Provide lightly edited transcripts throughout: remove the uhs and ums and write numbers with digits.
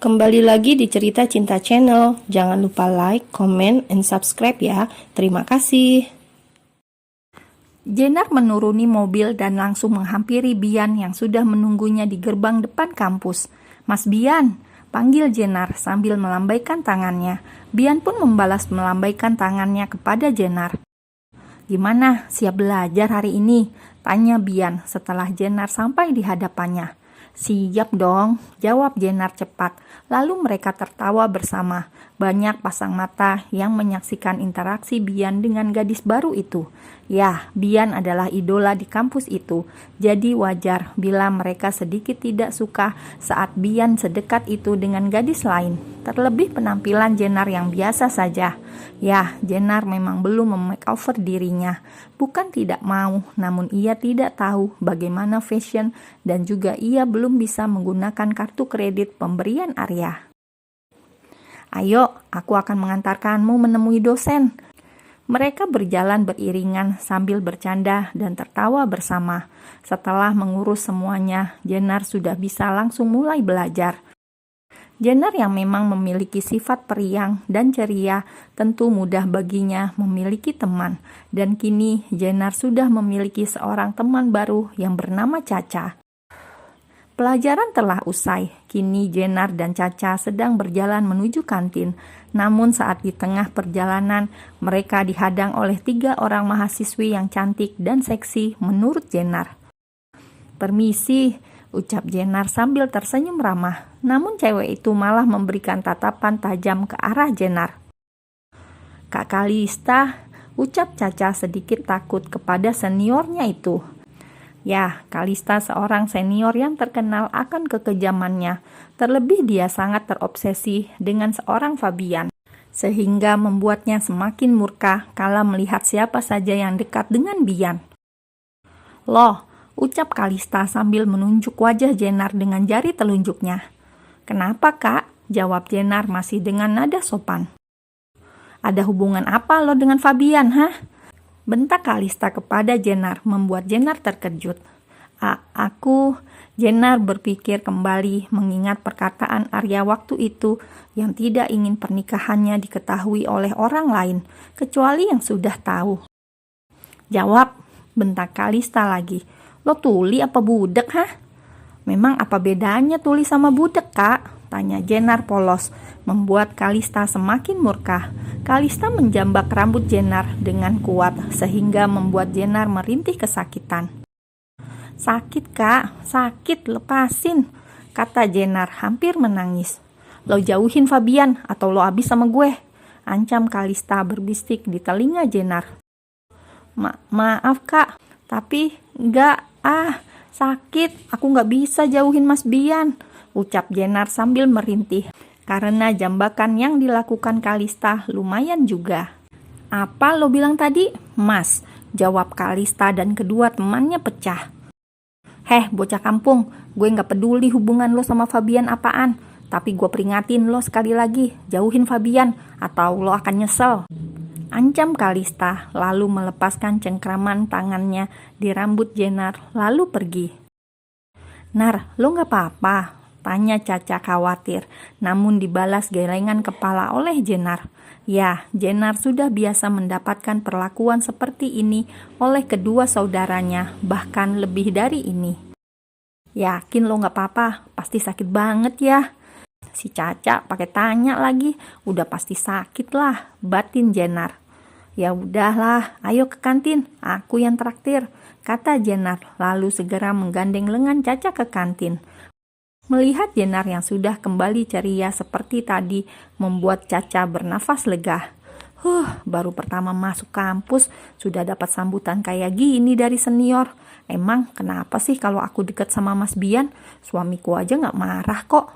Kembali lagi di Cerita Cinta Channel. Jangan lupa like, comment, and subscribe ya. Terima kasih. Jenar menuruni mobil dan langsung menghampiri Bian yang sudah menunggunya di gerbang depan kampus. "Mas Bian," panggil Jenar sambil melambaikan tangannya. Bian pun membalas melambaikan tangannya kepada Jenar. "Gimana, siap belajar hari ini?" tanya Bian setelah Jenar sampai di hadapannya. "Siap dong," jawab Jenar cepat. Lalu mereka tertawa bersama. Banyak pasang mata yang menyaksikan interaksi Bian dengan gadis baru itu. Ya, Bian adalah idola di kampus itu. Jadi wajar bila mereka sedikit tidak suka saat Bian sedekat itu dengan gadis lain. Terlebih penampilan Jenar yang biasa saja. Ya, Jenar memang belum memakeover dirinya. Bukan tidak mau, namun ia tidak tahu bagaimana fashion dan juga ia belum bisa menggunakan kartu kredit pemberian Arya. "Ayo, aku akan mengantarkanmu menemui dosen." Mereka berjalan beriringan sambil bercanda dan tertawa bersama. Setelah mengurus semuanya, Jenar sudah bisa langsung mulai belajar. Jenar yang memang memiliki sifat periang dan ceria, tentu mudah baginya memiliki teman. Dan kini Jenar sudah memiliki seorang teman baru yang bernama Caca. Pelajaran telah usai. Kini Jenar dan Caca sedang berjalan menuju kantin. Namun saat di tengah perjalanan, mereka dihadang oleh 3 orang mahasiswi yang cantik dan seksi menurut Jenar. "Permisi," ucap Jenar sambil tersenyum ramah. Namun cewek itu malah memberikan tatapan tajam ke arah Jenar. "Kak Kalista," ucap Caca sedikit takut kepada seniornya itu. Ya, Kalista seorang senior yang terkenal akan kekejamannya. Terlebih dia sangat terobsesi dengan seorang Fabian, sehingga membuatnya semakin murka kala melihat siapa saja yang dekat dengan Bian. "Loh," ucap Kalista sambil menunjuk wajah Jenar dengan jari telunjuknya. "Kenapa, Kak?" jawab Jenar masih dengan nada sopan. "Ada hubungan apa lo dengan Fabian, hah?" bentak Kalista kepada Jenar, membuat Jenar terkejut. Aku Jenar berpikir kembali mengingat perkataan Arya waktu itu yang tidak ingin pernikahannya diketahui oleh orang lain, kecuali yang sudah tahu. "Jawab," bentak Kalista lagi. "Lo tuli apa budek, hah?" "Memang apa bedanya tuli sama budek, Kak?" tanya Jenar polos, membuat Kalista semakin murka. Kalista menjambak rambut Jenar dengan kuat sehingga membuat Jenar merintih kesakitan. "Sakit, Kak, sakit, lepasin," kata Jenar hampir menangis. "Lo jauhin Fabian atau lo abis sama gue," ancam Kalista berbisik di telinga Jenar. Maaf, Kak, tapi enggak, sakit, aku nggak bisa jauhin Mas Bian," ucap Jenar sambil merintih. Karena jambakan yang dilakukan Kalista lumayan juga. "Apa lo bilang tadi, Mas?" jawab Kalista dan kedua temannya pecah. "Heh, bocah kampung, gue nggak peduli hubungan lo sama Fabian apaan. Tapi gue peringatin lo sekali lagi, jauhin Fabian atau lo akan nyesel," ancam Kalista, lalu melepaskan cengkraman tangannya di rambut Jenar, lalu pergi. "Nar, lo nggak apa-apa?" tanya Caca khawatir, namun dibalas gelengan kepala oleh Jenar. Ya, Jenar sudah biasa mendapatkan perlakuan seperti ini oleh kedua saudaranya, bahkan lebih dari ini. "Yakin lo nggak apa-apa? Pasti sakit banget ya?" Si Caca pakai tanya lagi. "Udah pasti sakit lah," batin Jenar. "Ya udahlah, ayo ke kantin, aku yang traktir," kata Jenar, lalu segera menggandeng lengan Caca ke kantin. Melihat Jenar yang sudah kembali ceria seperti tadi membuat Caca bernafas lega. Baru pertama masuk kampus sudah dapat sambutan kayak gini dari senior. Emang kenapa sih kalau aku dekat sama Mas Bian, suamiku aja gak marah kok?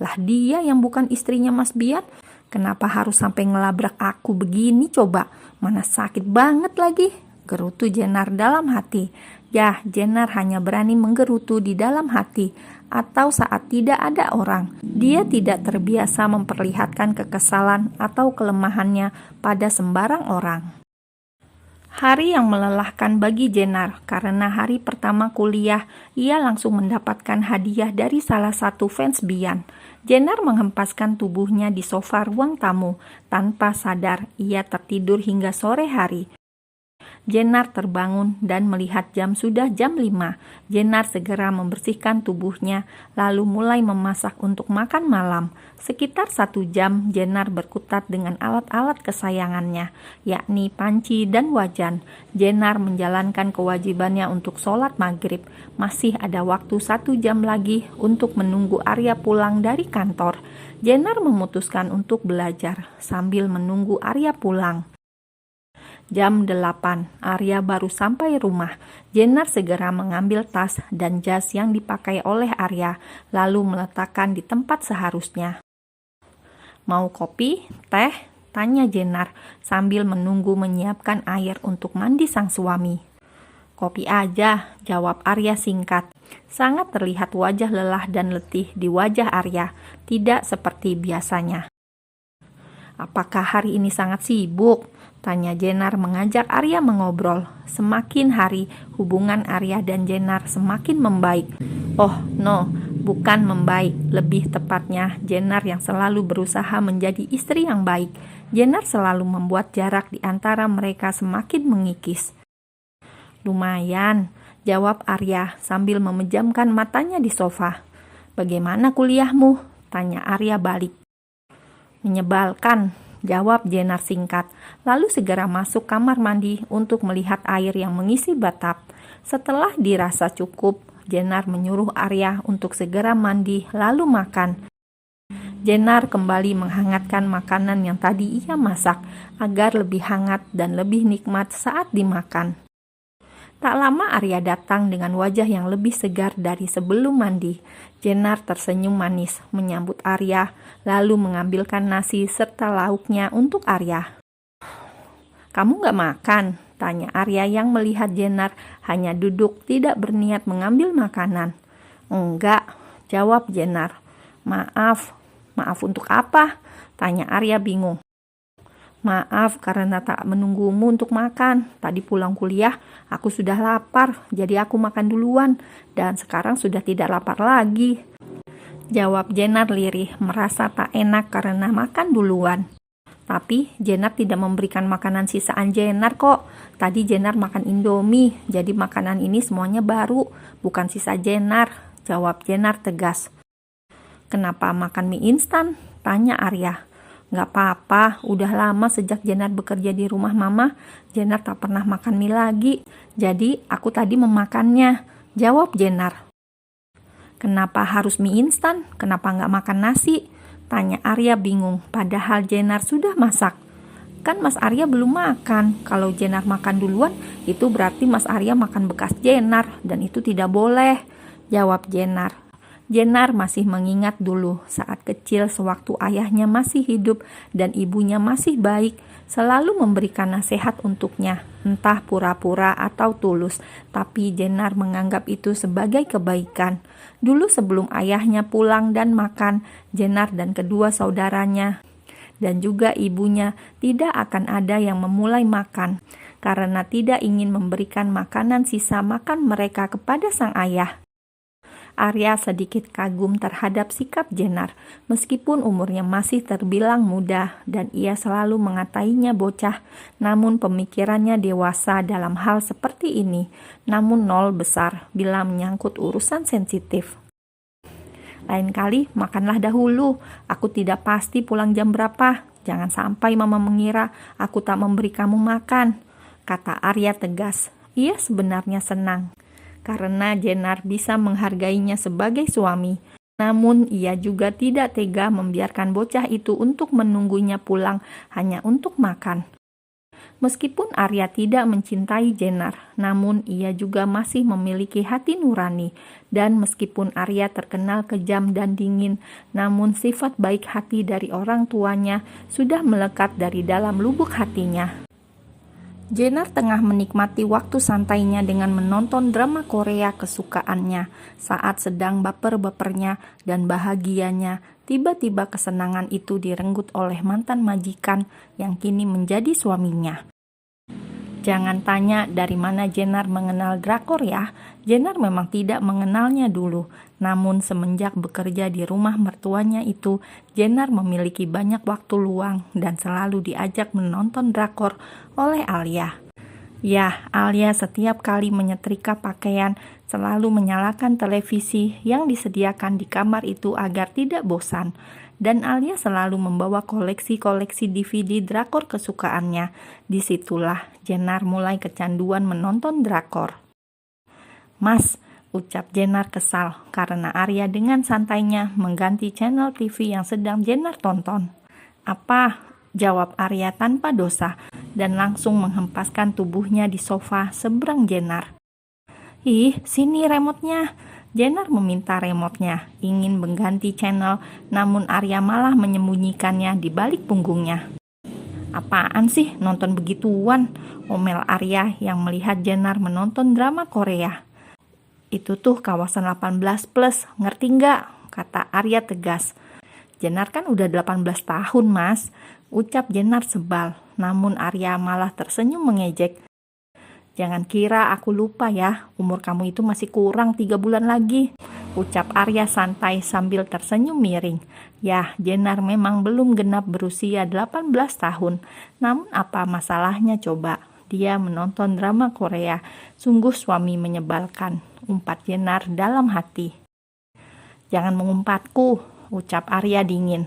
Lah dia yang bukan istrinya Mas Bian, kenapa harus sampai ngelabrak aku begini coba? Mana sakit banget lagi, gerutu Jenar dalam hati. Ya, Jenar hanya berani menggerutu di dalam hati atau saat tidak ada orang. Dia tidak terbiasa memperlihatkan kekesalan atau kelemahannya pada sembarang orang. Hari yang melelahkan bagi Jenar karena hari pertama kuliah ia langsung mendapatkan hadiah dari salah satu fans Bian. Jennar menghempaskan tubuhnya di sofa ruang tamu. Tanpa sadar, ia tertidur hingga sore hari. Jennar terbangun dan melihat jam sudah jam 5. Jennar segera membersihkan tubuhnya, lalu mulai memasak untuk makan malam. Sekitar 1 jam, Jennar berkutat dengan alat-alat kesayangannya, yakni panci dan wajan. Jennar menjalankan kewajibannya untuk sholat maghrib. Masih ada waktu 1 jam lagi untuk menunggu Arya pulang dari kantor. Jennar memutuskan untuk belajar sambil menunggu Arya pulang. Jam 8, Arya baru sampai rumah. Jennar segera mengambil tas dan jas yang dipakai oleh Arya, lalu meletakkan di tempat seharusnya. "Mau kopi, teh?" tanya Jennar sambil menunggu menyiapkan air untuk mandi sang suami. "Kopi aja," jawab Arya singkat. Sangat terlihat wajah lelah dan letih di wajah Arya, tidak seperti biasanya. "Apakah hari ini sangat sibuk?" tanya Jennar mengajak Arya mengobrol. Semakin hari, hubungan Arya dan Jennar semakin membaik. Oh no, bukan membaik. Lebih tepatnya, Jennar yang selalu berusaha menjadi istri yang baik. Jennar selalu membuat jarak di antara mereka semakin mengikis. "Lumayan," jawab Arya sambil memejamkan matanya di sofa. "Bagaimana kuliahmu?" tanya Arya balik. "Menyebalkan," jawab Jennar singkat, lalu segera masuk kamar mandi untuk melihat air yang mengisi batap. Setelah dirasa cukup, Jennar menyuruh Arya untuk segera mandi lalu makan. Jennar kembali menghangatkan makanan yang tadi ia masak agar lebih hangat dan lebih nikmat saat dimakan. Tak lama Arya datang dengan wajah yang lebih segar dari sebelum mandi. Jennar tersenyum manis menyambut Arya, lalu mengambilkan nasi serta lauknya untuk Arya. "Kamu gak makan?" tanya Arya yang melihat Jennar hanya duduk tidak berniat mengambil makanan. "Enggak," jawab Jennar. Maaf untuk apa?" tanya Arya bingung. "Maaf karena tak menunggumu untuk makan. Tadi pulang kuliah, aku sudah lapar, jadi aku makan duluan. Dan sekarang sudah tidak lapar lagi," jawab Jennar lirih, merasa tak enak karena makan duluan. Tapi Jennar tidak memberikan makanan sisaan Jennar kok. Tadi Jennar makan Indomie, jadi makanan ini semuanya baru, bukan sisa Jennar, jawab Jennar tegas. "Kenapa makan mie instan?" tanya Arya. "Gak apa-apa, udah lama sejak Jennar bekerja di rumah mama, Jennar tak pernah makan mie lagi. Jadi aku tadi memakannya," jawab Jennar. "Kenapa harus mie instan? Kenapa gak makan nasi?" tanya Arya bingung, padahal Jennar sudah masak. "Kan Mas Arya belum makan. Kalau Jennar makan duluan, itu berarti Mas Arya makan bekas Jennar, dan itu tidak boleh," jawab Jennar. Jennar masih mengingat dulu saat kecil sewaktu ayahnya masih hidup dan ibunya masih baik, selalu memberikan nasihat untuknya, entah pura-pura atau tulus, tapi Jennar menganggap itu sebagai kebaikan. Dulu sebelum ayahnya pulang dan makan, Jennar dan kedua saudaranya dan juga ibunya tidak akan ada yang memulai makan, karena tidak ingin memberikan makanan sisa makan mereka kepada sang ayah. Arya sedikit kagum terhadap sikap Jennar, meskipun umurnya masih terbilang muda dan ia selalu mengatainya bocah, namun pemikirannya dewasa dalam hal seperti ini, namun nol besar bila menyangkut urusan sensitif. "Lain kali makanlah dahulu, aku tidak pasti pulang jam berapa, jangan sampai mama mengira aku tak memberi kamu makan," kata Arya tegas. Ia sebenarnya senang karena Jennar bisa menghargainya sebagai suami. Namun ia juga tidak tega membiarkan bocah itu untuk menunggunya pulang hanya untuk makan. Meskipun Arya tidak mencintai Jennar, namun ia juga masih memiliki hati nurani. Dan meskipun Arya terkenal kejam dan dingin, namun sifat baik hati dari orang tuanya sudah melekat dari dalam lubuk hatinya. Jennar tengah menikmati waktu santainya dengan menonton drama Korea kesukaannya. Saat sedang baper-bapernya dan bahagianya, tiba-tiba kesenangan itu direnggut oleh mantan majikan yang kini menjadi suaminya. Jangan tanya dari mana Jennar mengenal drakor ya. Jennar memang tidak mengenalnya dulu. Namun semenjak bekerja di rumah mertuanya itu, Jennar memiliki banyak waktu luang dan selalu diajak menonton drakor oleh Alia. Ya, Alia setiap kali menyetrika pakaian selalu menyalakan televisi yang disediakan di kamar itu agar tidak bosan. Dan Alia selalu membawa koleksi-koleksi DVD drakor kesukaannya. Disitulah Jennar mulai kecanduan menonton drakor. "Mas," ucap Jennar kesal karena Arya dengan santainya mengganti channel TV yang sedang Jennar tonton. "Apa?" jawab Arya tanpa dosa dan langsung menghempaskan tubuhnya di sofa seberang Jennar. "Ih, sini remotenya." Jennar meminta remotenya, ingin mengganti channel, namun Arya malah menyembunyikannya di balik punggungnya. "Apaan sih nonton begituan?" omel Arya yang melihat Jennar menonton drama Korea. "Itu tuh kawasan 18+, ngerti nggak?" kata Arya tegas. "Jennar kan udah 18 tahun, Mas," ucap Jennar sebal. Namun Arya malah tersenyum mengejek. "Jangan kira aku lupa ya, umur kamu itu masih kurang 3 bulan lagi," ucap Arya santai sambil tersenyum miring. Ya, Jennar memang belum genap berusia 18 tahun. Namun apa masalahnya coba? Dia menonton drama Korea. Sungguh suami menyebalkan, umpat Jennar dalam hati. "Jangan mengumpatku," ucap Arya dingin.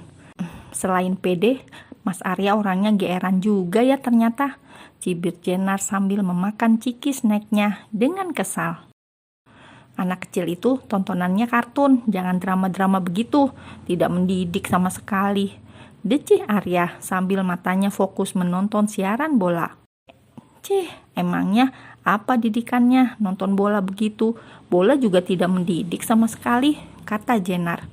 "Selain pede, Mas Arya orangnya geeran juga ya ternyata," cibir Jennar sambil memakan ciki snacknya dengan kesal. "Anak kecil itu tontonannya kartun, jangan drama-drama begitu, tidak mendidik sama sekali," decih Arya sambil matanya fokus menonton siaran bola. "Cih, emangnya apa didikannya nonton bola begitu? Bola juga tidak mendidik sama sekali," kata Jennar.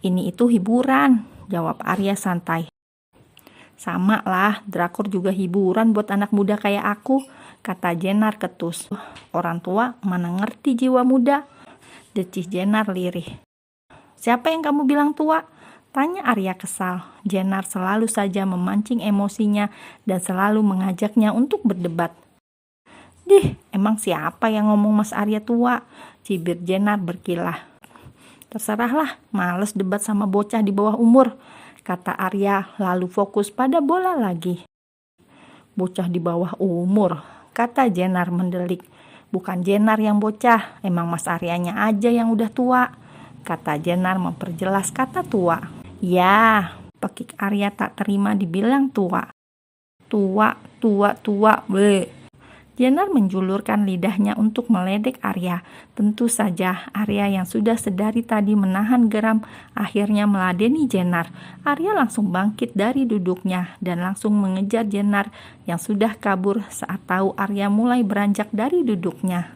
"Ini itu hiburan," jawab Arya santai. "Sama lah, drakor juga hiburan buat anak muda kayak aku," kata Jennar ketus. "Orang tua mana ngerti jiwa muda," decih Jennar lirih. "Siapa yang kamu bilang tua?" tanya Arya kesal. Jennar selalu saja memancing emosinya dan selalu mengajaknya untuk berdebat. "Dih, emang siapa yang ngomong Mas Arya tua?" cibir Jennar berkilah. "Terserahlah, males debat sama bocah di bawah umur," kata Arya lalu fokus pada bola lagi. "Bocah di bawah umur," kata Jennar mendelik. "Bukan Jennar yang bocah, emang Mas Aryanya aja yang udah tua," kata Jennar memperjelas kata tua. "Ya," pekik Arya tak terima dibilang tua. Tua, bleh. Jennar menjulurkan lidahnya untuk meledek Arya. Tentu saja Arya yang sudah sedari tadi menahan geram akhirnya meladeni Jennar. Arya langsung bangkit dari duduknya dan langsung mengejar Jennar yang sudah kabur saat tahu Arya mulai beranjak dari duduknya.